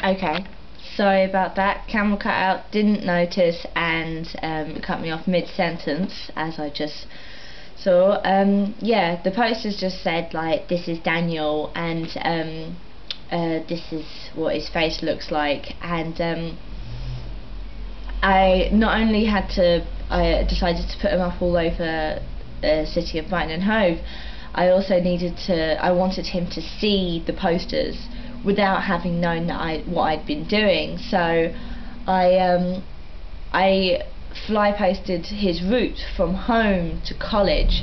Okay, sorry about that. Camera cut out, didn't notice, and it cut me off mid-sentence, as I just saw. Yeah, the posters just said, like, this is Daniel, and this is what his face looks like, and I not only I decided to put them up all over the city of Brighton and Hove, I also I wanted him to see the posters without having known that what I'd been doing. So I fly posted his route from home to college,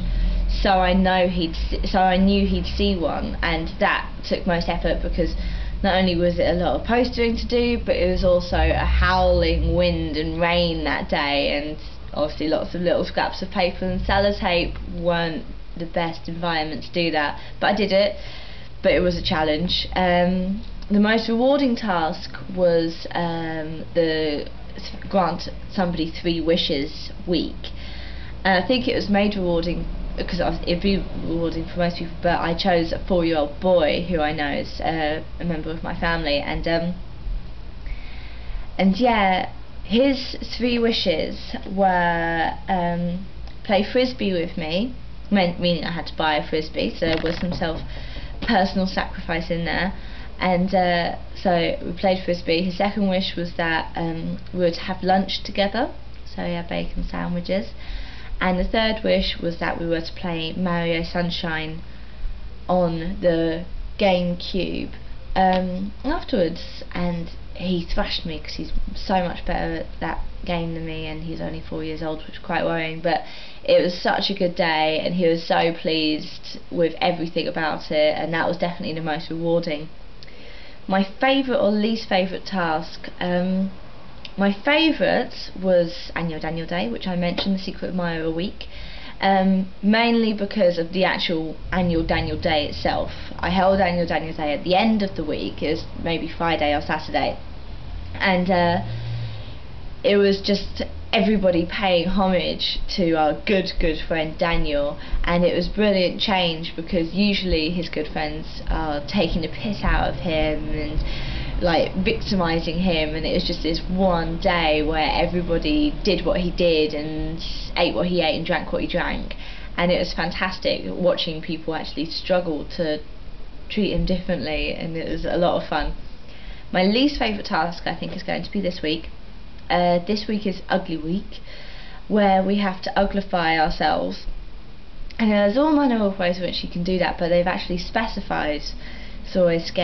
so I knew he'd see one, and that took most effort, because not only was it a lot of postering to do, but it was also a howling wind and rain that day, and obviously lots of little scraps of paper and sellotape weren't the best environment to do that, but I did it. But it was a challenge. The most rewarding task was the grant somebody 3 wishes week. And I think it was made rewarding because it'd be rewarding for most people, but I chose a 4-year-old boy who I know is a member of my family, and yeah, his 3 wishes were play frisbee with me, meaning I had to buy a frisbee, so there was some personal sacrifice in there, and so we played frisbee. His second wish was that we would have lunch together, so we had bacon sandwiches, and the third wish was that we were to play Mario Sunshine on the GameCube afterwards, and he thrashed me because he's so much better at that game than me, and he's only 4 years old, which is quite worrying. But it was such a good day, and he was so pleased with everything about it, and that was definitely the most rewarding. My favourite or least favourite task, my favourite was Annual Daniel Day, which I mentioned, the Secret Admirer week, mainly because of the actual Annual Daniel Day itself. I held Annual Daniel Day at the end of the week. It was maybe Friday or Saturday, and it was just everybody paying homage to our good friend Daniel, and it was brilliant change, because usually his good friends are taking the piss out of him and like victimizing him, and it was just this one day where everybody did what he did and ate what he ate and drank what he drank, and it was fantastic watching people actually struggle to treat him differently, and it was a lot of fun. My least favourite task, I think, is going to be this week. This week is Ugly Week, where we have to uglify ourselves, and there's all manner of ways in which you can do that, but they've actually specified, it's always scary.